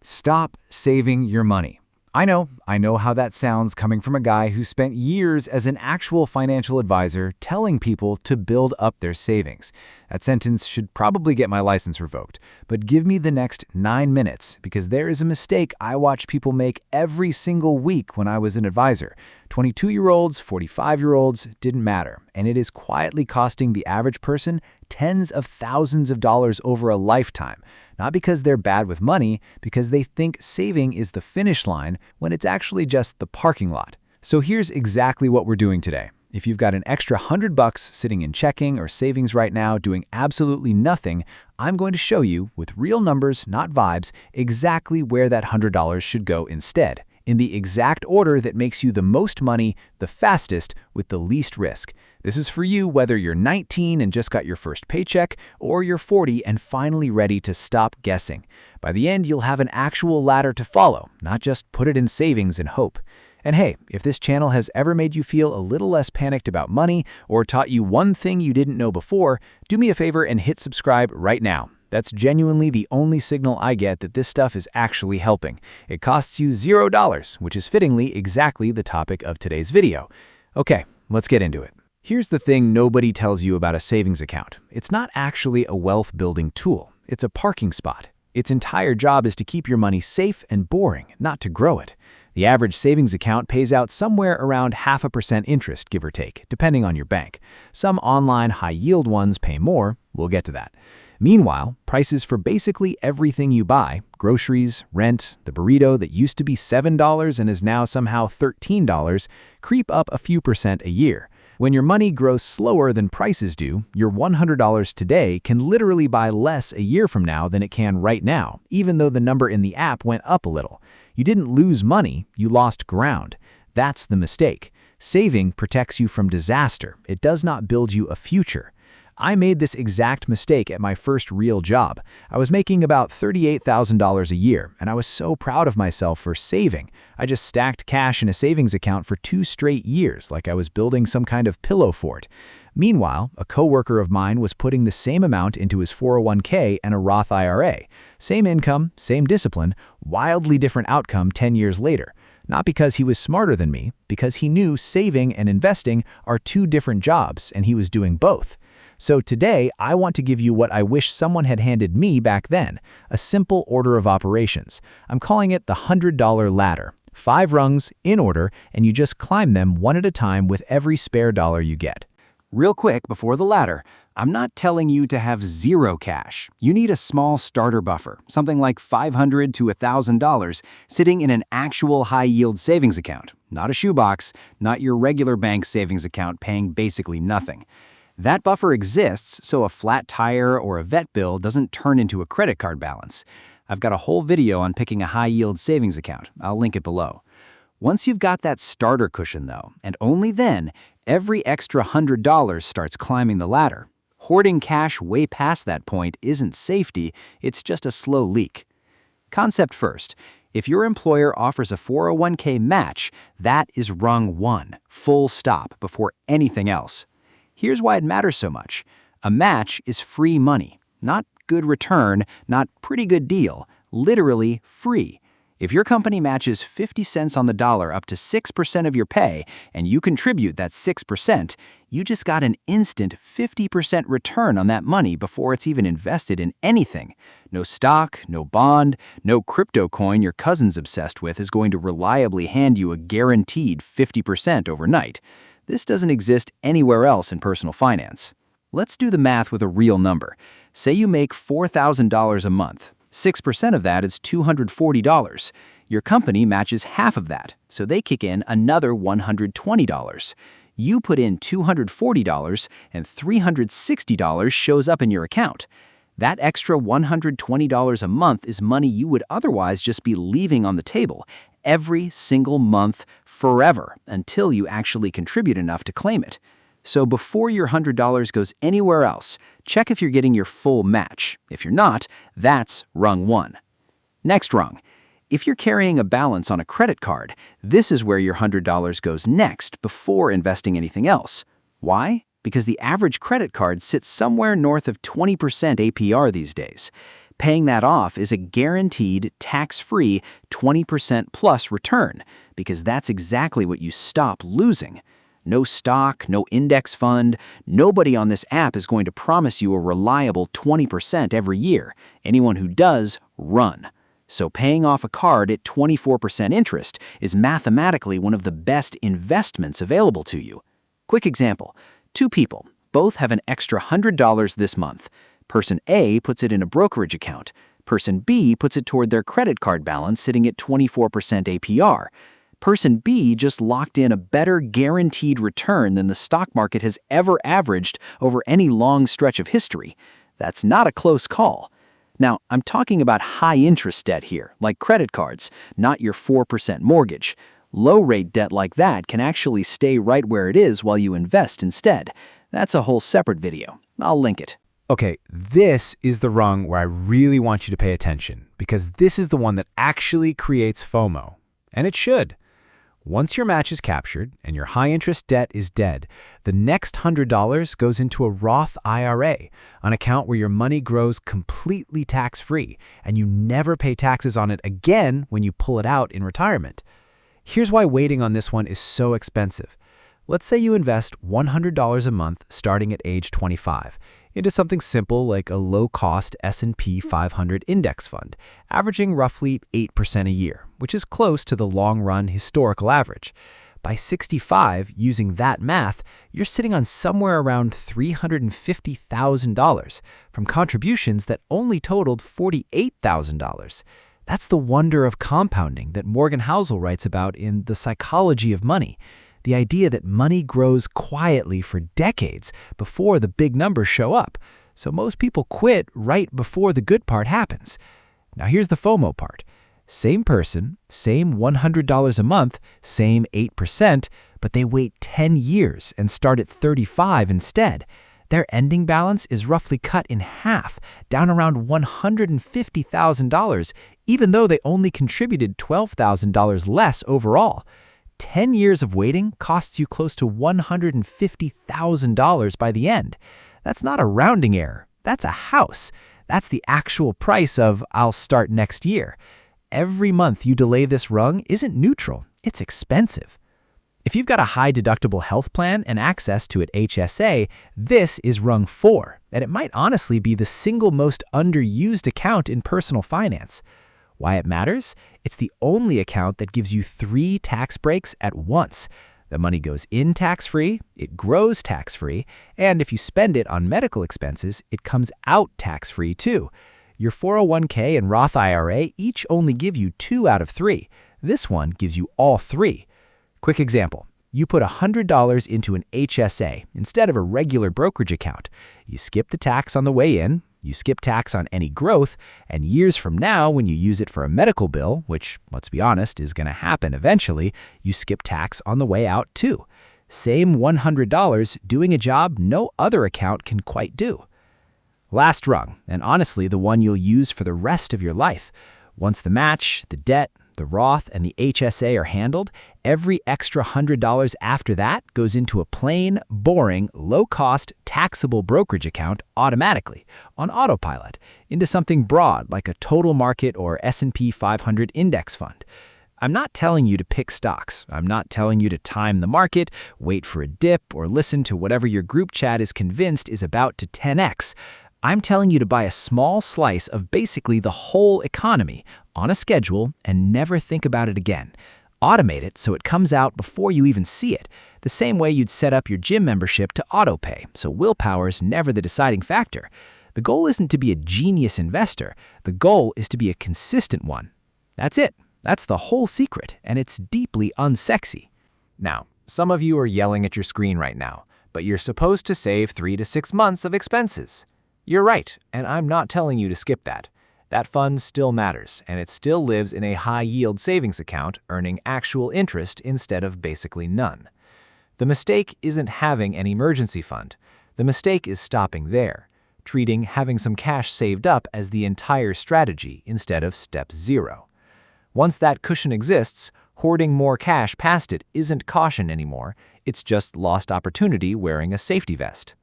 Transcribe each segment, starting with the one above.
Stop saving your money. I know how that sounds coming from a guy who spent years as an actual financial advisor telling people to build up their savings. That sentence should probably get my license revoked, but give me the next 9 minutes because there is a mistake I watch people make every single week when I was an advisor. 22-year-olds, 45-year-olds, didn't matter, and it is quietly costing the average person tens of thousands of dollars over a lifetime. Not because they're bad with money, because they think saving is the finish line when it's actually just the parking lot. So here's exactly what we're doing today. If you've got an extra $100 sitting in checking or savings right now doing absolutely nothing, I'm going to show you, with real numbers, not vibes, exactly where that $100 should go instead, in the exact order that makes you the most money, the fastest, with the least risk. This is for you whether you're 19 and just got your first paycheck, or you're 40 and finally ready to stop guessing. By the end, you'll have an actual ladder to follow, not just put it in savings and hope. And hey, if this channel has ever made you feel a little less panicked about money or taught you one thing you didn't know before, do me a favor and hit subscribe right now. That's genuinely the only signal I get that this stuff is actually helping. It costs you $0, which is fittingly exactly the topic of today's video. Okay, let's get into it. Here's the thing nobody tells you about a savings account. It's not actually a wealth-building tool. It's a parking spot. Its entire job is to keep your money safe and boring, not to grow it. The average savings account pays out somewhere around 0.5% interest, give or take, depending on your bank. Some online high-yield ones pay more. We'll get to that. Meanwhile, prices for basically everything you buy, groceries, rent, the burrito that used to be $7 and is now somehow $13, creep up a few percent a year. When your money grows slower than prices do, your $100 today can literally buy less a year from now than it can right now, even though the number in the app went up a little. You didn't lose money, you lost ground. That's the mistake. Saving protects you from disaster. It does not build you a future. I made this exact mistake at my first real job. I was making about $38,000 a year, and I was so proud of myself for saving. I just stacked cash in a savings account for 2 straight years, like I was building some kind of pillow fort. Meanwhile, a coworker of mine was putting the same amount into his 401k and a Roth IRA. Same income, same discipline, wildly different outcome 10 years later. Not because he was smarter than me, because he knew saving and investing are 2 different jobs, and he was doing both. So today, I want to give you what I wish someone had handed me back then, a simple order of operations. I'm calling it the $100 ladder. 5 rungs, in order, and you just climb them one at a time with every spare dollar you get. Real quick before the ladder, I'm not telling you to have zero cash. You need a small starter buffer, something like $500 to $1,000, sitting in an actual high-yield savings account. Not a shoebox, not your regular bank savings account paying basically nothing. That buffer exists so a flat tire or a vet bill doesn't turn into a credit card balance. I've got a whole video on picking a high-yield savings account. I'll link it below. Once you've got that starter cushion, though, and only then, every extra $100 starts climbing the ladder. Hoarding cash way past that point isn't safety, it's just a slow leak. Concept first. If your employer offers a 401k match, that is rung 1, full stop, before anything else. Here's why it matters so much. A match is free money, not good return, not pretty good deal, literally free. If your company matches 50 cents on the dollar up to 6% of your pay and you contribute that 6%, you just got an instant 50% return on that money before it's even invested in anything. No stock, no bond, no crypto coin your cousin's obsessed with is going to reliably hand you a guaranteed 50% overnight. This doesn't exist anywhere else in personal finance. Let's do the math with a real number. Say you make $4,000 a month. 6% of that is $240. Your company matches half of that, so they kick in another $120. You put in $240 and $360 shows up in your account. That extra $120 a month is money you would otherwise just be leaving on the table every single month forever until you actually contribute enough to claim it. So before your $100 goes anywhere else, check if you're getting your full match. If you're not, that's rung 1. Next rung. If you're carrying a balance on a credit card, this is where your $100 goes next before investing anything else. Why? Because the average credit card sits somewhere north of 20% APR these days. Paying that off is a guaranteed, tax-free 20% plus return, because that's exactly what you stop losing. No stock, no index fund, nobody on this app is going to promise you a reliable 20% every year. Anyone who does, run. So paying off a card at 24% interest is mathematically one of the best investments available to you. Quick example, 2 people, both have an extra $100 this month. Person A puts it in a brokerage account. Person B puts it toward their credit card balance sitting at 24% APR. Person B just locked in a better guaranteed return than the stock market has ever averaged over any long stretch of history. That's not a close call. Now, I'm talking about high-interest debt here, like credit cards, not your 4% mortgage. Low-rate debt like that can actually stay right where it is while you invest instead. That's a whole separate video. I'll link it. Okay, this is the rung where I really want you to pay attention, because this is the one that actually creates FOMO. And it should. Once your match is captured and your high-interest debt is dead, the next $100 goes into a Roth IRA, an account where your money grows completely tax-free, and you never pay taxes on it again when you pull it out in retirement. Here's why waiting on this one is so expensive. Let's say you invest $100 a month starting at age 25 into something simple like a low-cost S&P 500 index fund, averaging roughly 8% a year, which is close to the long-run historical average. By 65, using that math, you're sitting on somewhere around $350,000 from contributions that only totaled $48,000. That's the wonder of compounding that Morgan Housel writes about in The Psychology of Money. The idea that money grows quietly for decades before the big numbers show up, so most people quit right before the good part happens. Now here's the FOMO part. Same person, same $100 a month, same 8%, but they wait 10 years and start at 35 instead. Their ending balance is roughly cut in half, down around $150,000, even though they only contributed $12,000 less overall. 10 years of waiting costs you close to $150,000 by the end. That's not a rounding error. That's a house. That's the actual price of "I'll start next year." Every month you delay this rung isn't neutral. It's expensive. If you've got a high-deductible health plan and access to an HSA, this is rung 4, and it might honestly be the single most underused account in personal finance. Why it matters? It's the only account that gives you 3 tax breaks at once. The money goes in tax-free, it grows tax-free, and if you spend it on medical expenses, it comes out tax-free too. Your 401k and Roth IRA each only give you 2 out of 3. This one gives you all 3. Quick example. You put $100 into an HSA instead of a regular brokerage account. You skip the tax on the way in, you skip tax on any growth, and years from now, when you use it for a medical bill, which, let's be honest, is going to happen eventually, you skip tax on the way out too. Same $100 doing a job no other account can quite do. Last rung, and honestly the one you'll use for the rest of your life. Once the match, the debt, the Roth, and the HSA are handled, every extra $100 after that goes into a plain, boring, low-cost, taxable brokerage account automatically, on Autopilot, into something broad like a total market or S&P 500 index fund. I'm not telling you to pick stocks. I'm not telling you to time the market, wait for a dip, or listen to whatever your group chat is convinced is about to 10x. I'm telling you to buy a small slice of basically the whole economy on a schedule and never think about it again. Automate it so it comes out before you even see it, the same way you'd set up your gym membership to autopay, so willpower's never the deciding factor. The goal isn't to be a genius investor. The goal is to be a consistent one. That's it. That's the whole secret, and it's deeply unsexy. Now, some of you are yelling at your screen right now, but you're supposed to save 3 to 6 months of expenses. You're right, and I'm not telling you to skip that. That fund still matters, and it still lives in a high-yield savings account, earning actual interest instead of basically none. The mistake isn't having an emergency fund. The mistake is stopping there, treating having some cash saved up as the entire strategy instead of step 0. Once that cushion exists, hoarding more cash past it isn't caution anymore. It's just lost opportunity wearing a safety vest.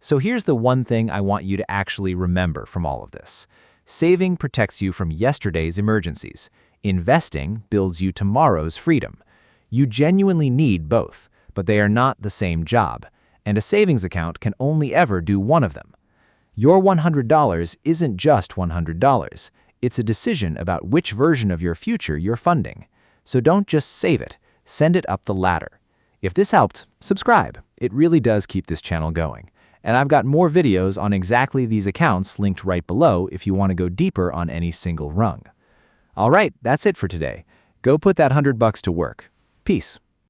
So here's the one thing I want you to actually remember from all of this. Saving protects you from yesterday's emergencies. Investing builds you tomorrow's freedom. You genuinely need both, but they are not the same job, and a savings account can only ever do one of them. Your $100 isn't just $100. It's a decision about which version of your future you're funding. So don't just save it, send it up the ladder. If this helped, subscribe. It really does keep this channel going. And I've got more videos on exactly these accounts linked right below if you want to go deeper on any single rung. All right, that's it for today. Go put that $100 to work. Peace.